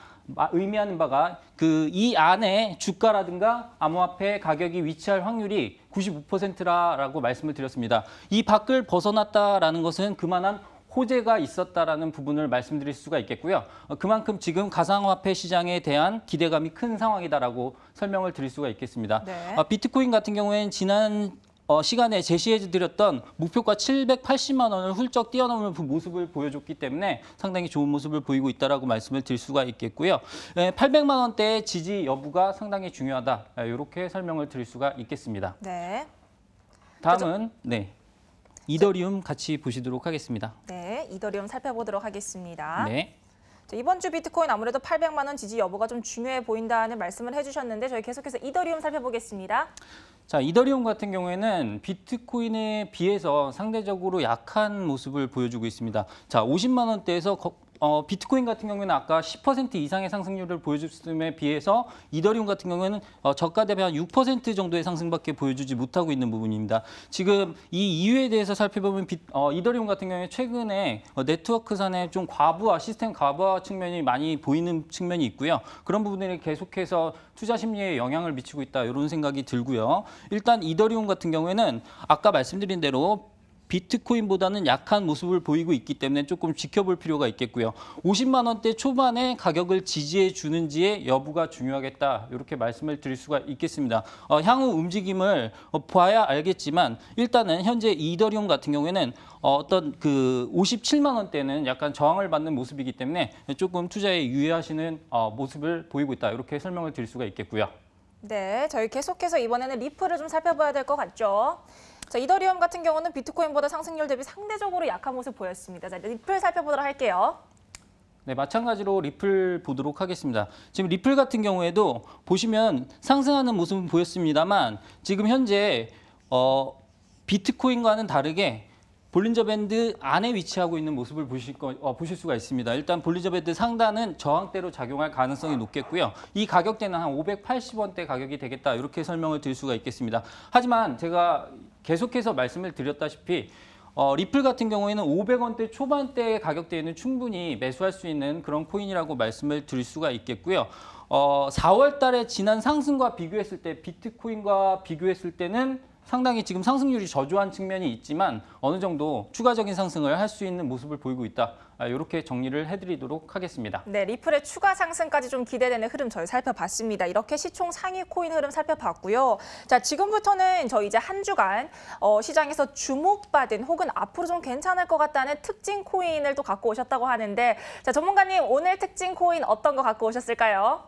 의미하는 바가 이 안에 주가라든가 암호화폐 가격이 위치할 확률이 95%라고 말씀을 드렸습니다. 이 밖을 벗어났다라는 것은 그만한 호재가 있었다라는 부분을 말씀드릴 수가 있겠고요. 그만큼 지금 가상화폐 시장에 대한 기대감이 큰 상황이다라고 설명을 드릴 수가 있겠습니다. 네. 비트코인 같은 경우에는 지난 시간에 제시해드렸던 목표가 780만 원을 훌쩍 뛰어넘는 그 모습을 보여줬기 때문에 상당히 좋은 모습을 보이고 있다라고 말씀을 드릴 수가 있겠고요. 800만 원대의 지지 여부가 상당히 중요하다. 이렇게 설명을 드릴 수가 있겠습니다. 네. 다음은 이더리움 같이 보시도록 하겠습니다. 네, 이더리움 살펴보도록 하겠습니다. 네. 자, 이번 주 비트코인 아무래도 800만 원 지지 여부가 좀 중요해 보인다는 말씀을 해주셨는데 저희 계속해서 이더리움 살펴보겠습니다. 자, 이더리움 같은 경우에는 비트코인에 비해서 상대적으로 약한 모습을 보여주고 있습니다. 자, 50만 원대에서 비트코인 같은 경우에는 아까 10% 이상의 상승률을 보여줬음에 비해서 이더리움 같은 경우에는 저가 대비 한 6% 정도의 상승밖에 보여주지 못하고 있는 부분입니다. 지금 이 이유에 대해서 살펴보면 이더리움 같은 경우에 최근에 네트워크산의 좀 과부하, 시스템 과부하 측면이 많이 보이는 측면이 있고요. 그런 부분들이 계속해서 투자 심리에 영향을 미치고 있다, 이런 생각이 들고요. 일단 이더리움 같은 경우에는 아까 말씀드린 대로 비트코인보다는 약한 모습을 보이고 있기 때문에 조금 지켜볼 필요가 있겠고요. 50만 원대 초반에 가격을 지지해 주는지의 여부가 중요하겠다, 이렇게 말씀을 드릴 수가 있겠습니다. 향후 움직임을 봐야 알겠지만 일단은 현재 이더리움 같은 경우에는 어떤 그 57만 원대는 약간 저항을 받는 모습이기 때문에 조금 투자에 유의하시는 모습을 보이고 있다, 이렇게 설명을 드릴 수가 있겠고요. 네, 저희 계속해서 이번에는 리플을 좀 살펴봐야 될 것 같죠. 자, 이더리움 같은 경우는 비트코인보다 상승률 대비 상대적으로 약한 모습 보였습니다. 자, 리플 살펴보도록 할게요. 네, 마찬가지로 리플 보도록 하겠습니다. 지금 리플 같은 경우에도 보시면 상승하는 모습은 보였습니다만 지금 현재 비트코인과는 다르게 볼린저 밴드 안에 위치하고 있는 모습을 보실 수가 있습니다. 일단 볼린저 밴드 상단은 저항대로 작용할 가능성이 높겠고요. 이 가격대는 한 580원대 가격이 되겠다, 이렇게 설명을 드릴 수가 있겠습니다. 하지만 제가 계속해서 말씀을 드렸다시피 리플 같은 경우에는 500원대 초반대의 가격대에는 충분히 매수할 수 있는 그런 코인이라고 말씀을 드릴 수가 있겠고요. 4월 달에 지난 상승과 비교했을 때, 비트코인과 비교했을 때는 상당히 지금 상승률이 저조한 측면이 있지만 어느 정도 추가적인 상승을 할 수 있는 모습을 보이고 있다, 이렇게 정리를 해드리도록 하겠습니다. 네, 리플의 추가 상승까지 좀 기대되는 흐름 저희 살펴봤습니다. 이렇게 시총 상위 코인 흐름 살펴봤고요. 자, 지금부터는 저희 이제 한 주간 시장에서 주목받은 혹은 앞으로 좀 괜찮을 것 같다는 특징 코인을 또 갖고 오셨다고 하는데, 자, 전문가님 오늘 특징 코인 어떤 거 갖고 오셨을까요?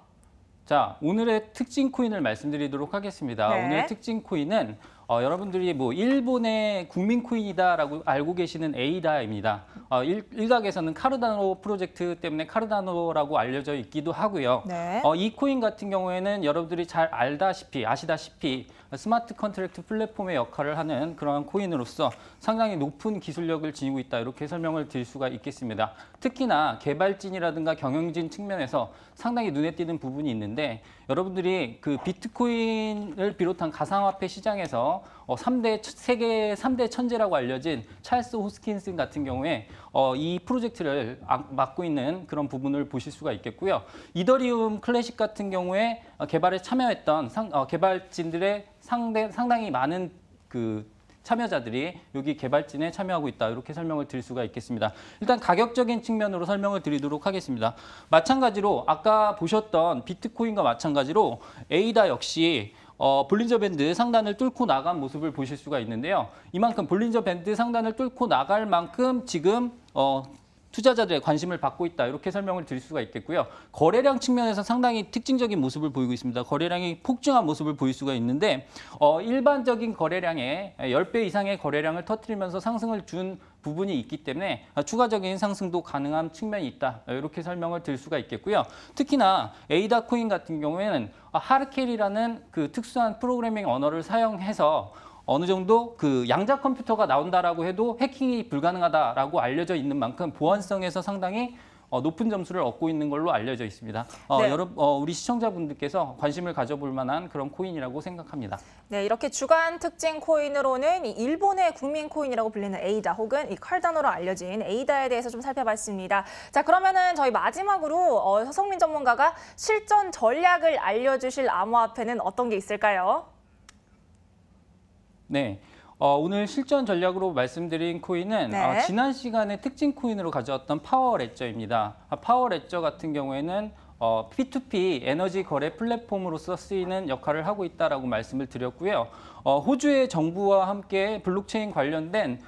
자, 오늘의 특징 코인을 말씀드리도록 하겠습니다. 네. 오늘 특징 코인은 여러분들이 뭐 일본의 국민 코인이다라고 알고 계시는 에이다입니다. 일각에서는 카르다노 프로젝트 때문에 카르다노라고 알려져 있기도 하고요. 네. 이 코인 같은 경우에는 여러분들이 잘 아시다시피 스마트 컨트랙트 플랫폼의 역할을 하는 그러한 코인으로서 상당히 높은 기술력을 지니고 있다, 이렇게 설명을 드릴 수가 있겠습니다. 특히나 개발진이라든가 경영진 측면에서 상당히 눈에 띄는 부분이 있는데, 여러분들이 그 비트코인을 비롯한 가상화폐 시장에서 세계 3대 천재라고 알려진 찰스 호스킨슨 같은 경우에 이 프로젝트를 맡고 있는 그런 부분을 보실 수가 있겠고요. 이더리움 클래식 같은 경우에 개발에 참여했던 개발진들의 상당히 많은 그 참여자들이 여기 개발진에 참여하고 있다, 이렇게 설명을 드릴 수가 있겠습니다. 일단 가격적인 측면으로 설명을 드리도록 하겠습니다. 마찬가지로 아까 보셨던 비트코인과 마찬가지로 에이다 역시 볼린저 밴드 상단을 뚫고 나간 모습을 보실 수가 있는데요. 이만큼 볼린저 밴드 상단을 뚫고 나갈 만큼 지금 투자자들의 관심을 받고 있다, 이렇게 설명을 드릴 수가 있겠고요. 거래량 측면에서 상당히 특징적인 모습을 보이고 있습니다. 거래량이 폭증한 모습을 보일 수가 있는데 일반적인 거래량의 10배 이상의 거래량을 터뜨리면서 상승을 준 부분이 있기 때문에 추가적인 상승도 가능한 측면이 있다, 이렇게 설명을 드릴 수가 있겠고요. 특히나 에이다 코인 같은 경우에는 하르켈이라는 그 특수한 프로그래밍 언어를 사용해서 어느 정도 그 양자 컴퓨터가 나온다라고 해도 해킹이 불가능하다라고 알려져 있는 만큼 보안성에서 상당히 높은 점수를 얻고 있는 걸로 알려져 있습니다. 네. 우리 시청자분들께서 관심을 가져볼 만한 그런 코인이라고 생각합니다. 네, 이렇게 주간 특징 코인으로는 이 일본의 국민 코인이라고 불리는 에이다 혹은 이 칼다노로 알려진 에이다에 대해서 좀 살펴봤습니다. 자, 그러면은 저희 마지막으로 서성민 전문가가 실전 전략을 알려주실 암호화폐는 어떤 게 있을까요? 네. 오늘 실전 전략으로 말씀드린 코인은 네. 지난 시간에 특징 코인으로 가져왔던 파워 레저입니다. 파워 레저 같은 경우에는 P2P 에너지 거래 플랫폼으로서 쓰이는 역할을 하고 있다라고 말씀을 드렸고요. 호주의 정부와 함께 블록체인 관련된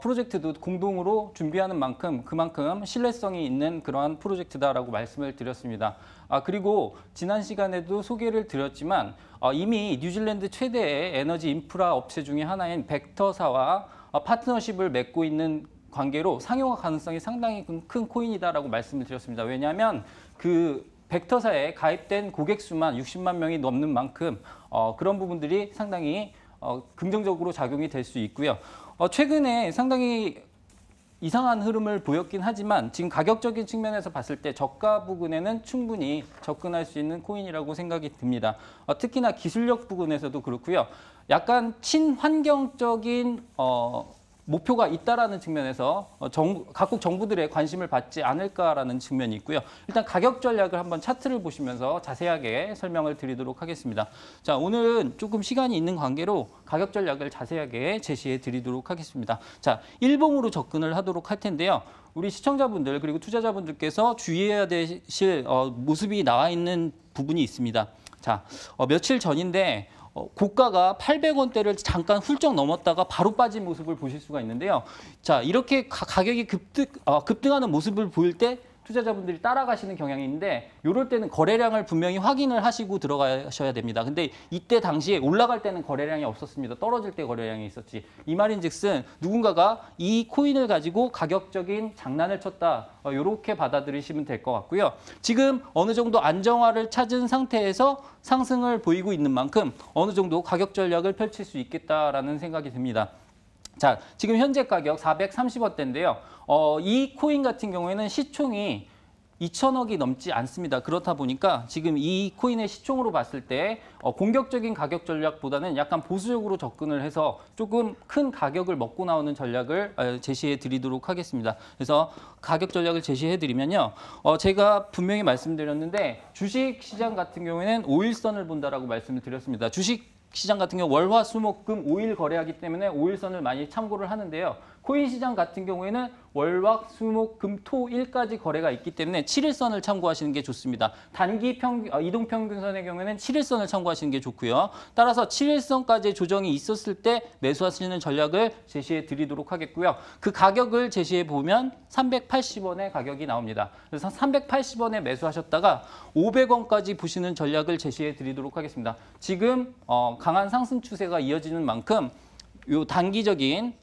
프로젝트도 공동으로 준비하는 만큼 그만큼 신뢰성이 있는 그러한 프로젝트다라고 말씀을 드렸습니다. 그리고 지난 시간에도 소개를 드렸지만 이미 뉴질랜드 최대의 에너지 인프라 업체 중에 하나인 벡터사와 파트너십을 맺고 있는 관계로 상용화 가능성이 상당히 큰 코인이다라고 말씀을 드렸습니다. 왜냐하면 그 벡터사에 가입된 고객 수만 60만 명이 넘는 만큼 그런 부분들이 상당히 긍정적으로 작용이 될 수 있고요. 최근에 상당히 이상한 흐름을 보였긴 하지만 지금 가격적인 측면에서 봤을 때 저가 부근에는 충분히 접근할 수 있는 코인이라고 생각이 듭니다. 특히나 기술력 부근에서도 그렇고요. 약간 친환경적인 목표가 있다라는 측면에서 각국 정부들의 관심을 받지 않을까라는 측면이 있고요. 일단 가격 전략을 한번 차트를 보시면서 자세하게 설명을 드리도록 하겠습니다. 자, 오늘은 조금 시간이 있는 관계로 가격 전략을 자세하게 제시해 드리도록 하겠습니다. 자, 일봉으로 접근을 하도록 할 텐데요. 우리 시청자분들 그리고 투자자분들께서 주의해야 되실 모습이 나와 있는 부분이 있습니다. 자, 며칠 전인데 고가가 800원대를 잠깐 훌쩍 넘었다가 바로 빠진 모습을 보실 수가 있는데요. 자, 이렇게 가격이 급등하는 모습을 보일 때 투자자분들이 따라가시는 경향이 있는데 이럴 때는 거래량을 분명히 확인을 하시고 들어가셔야 됩니다. 근데 이때 당시에 올라갈 때는 거래량이 없었습니다. 떨어질 때 거래량이 있었지. 이 말인즉슨 누군가가 이 코인을 가지고 가격적인 장난을 쳤다. 이렇게 받아들이시면 될 것 같고요. 지금 어느 정도 안정화를 찾은 상태에서 상승을 보이고 있는 만큼 어느 정도 가격 전략을 펼칠 수 있겠다라는 생각이 듭니다. 자, 지금 현재 가격 430원대인데요. 이 코인 같은 경우에는 시총이 2천억이 넘지 않습니다. 그렇다 보니까 지금 이 코인의 시총으로 봤을 때 공격적인 가격 전략보다는 약간 보수적으로 접근을 해서 조금 큰 가격을 먹고 나오는 전략을 제시해 드리도록 하겠습니다. 그래서 가격 전략을 제시해 드리면요. 제가 분명히 말씀드렸는데 주식 시장 같은 경우에는 5일선을 본다라고 말씀을 드렸습니다. 주식 시장 같은 경우 월화 수목금 5일 거래하기 때문에 5일선을 많이 참고를 하는데요. 코인 시장 같은 경우에는 월화 수목금 토일까지 거래가 있기 때문에 7일선을 참고하시는 게 좋습니다. 단기 이동 평균선의 경우에는 7일선을 참고하시는 게 좋고요. 따라서 7일선까지 조정이 있었을 때 매수하시는 전략을 제시해 드리도록 하겠고요. 그 가격을 제시해 보면 380원의 가격이 나옵니다. 그래서 380원에 매수하셨다가 500원까지 보시는 전략을 제시해 드리도록 하겠습니다. 지금 강한 상승 추세가 이어지는 만큼 요 단기적인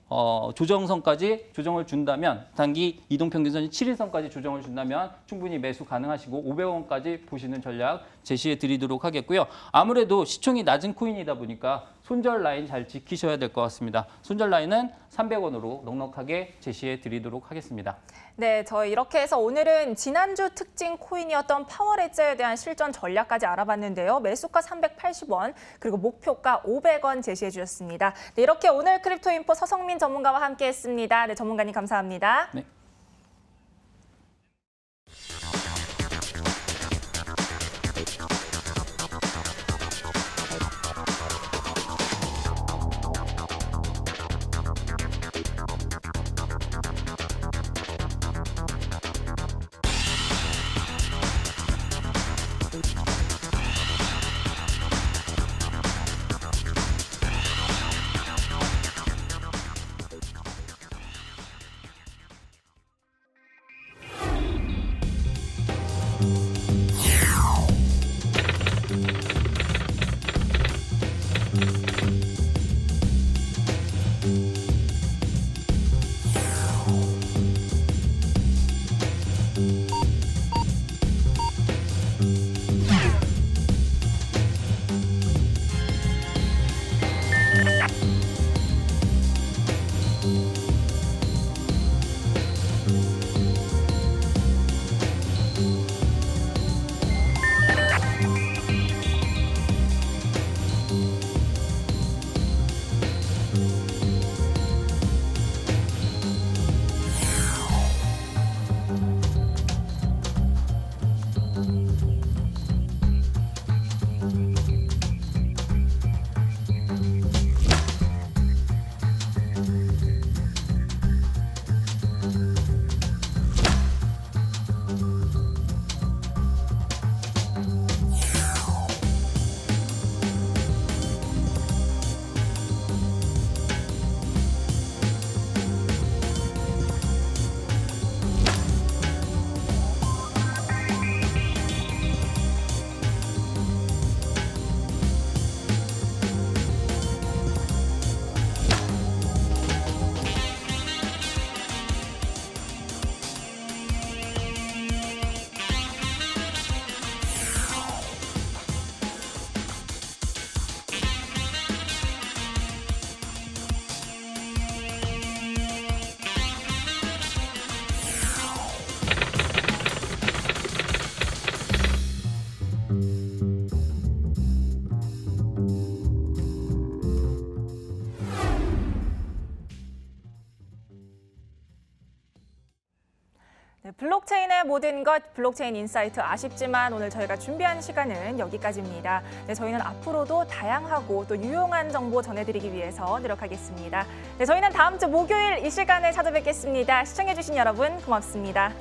조정선까지 조정을 준다면 단기 이동평균선이 7일선까지 조정을 준다면 충분히 매수 가능하시고 500원까지 보시는 전략 제시해 드리도록 하겠고요. 아무래도 시총이 낮은 코인이다 보니까 손절 라인 잘 지키셔야 될 것 같습니다. 손절 라인은 300원으로 넉넉하게 제시해 드리도록 하겠습니다. 네, 저희 이렇게 해서 오늘은 지난주 특징 코인이었던 파워레저에 대한 실전 전략까지 알아봤는데요. 매수가 380원, 그리고 목표가 500원 제시해 주셨습니다. 네, 이렇게 오늘 크립토인포 서성민 전문가와 함께했습니다. 네, 전문가님 감사합니다. 네. 블록체인의 모든 것, 블록체인 인사이트 아쉽지만 오늘 저희가 준비한 시간은 여기까지입니다. 네, 저희는 앞으로도 다양하고 또 유용한 정보 전해드리기 위해서 노력하겠습니다. 네, 저희는 다음 주 목요일 이 시간에 찾아뵙겠습니다. 시청해주신 여러분 고맙습니다.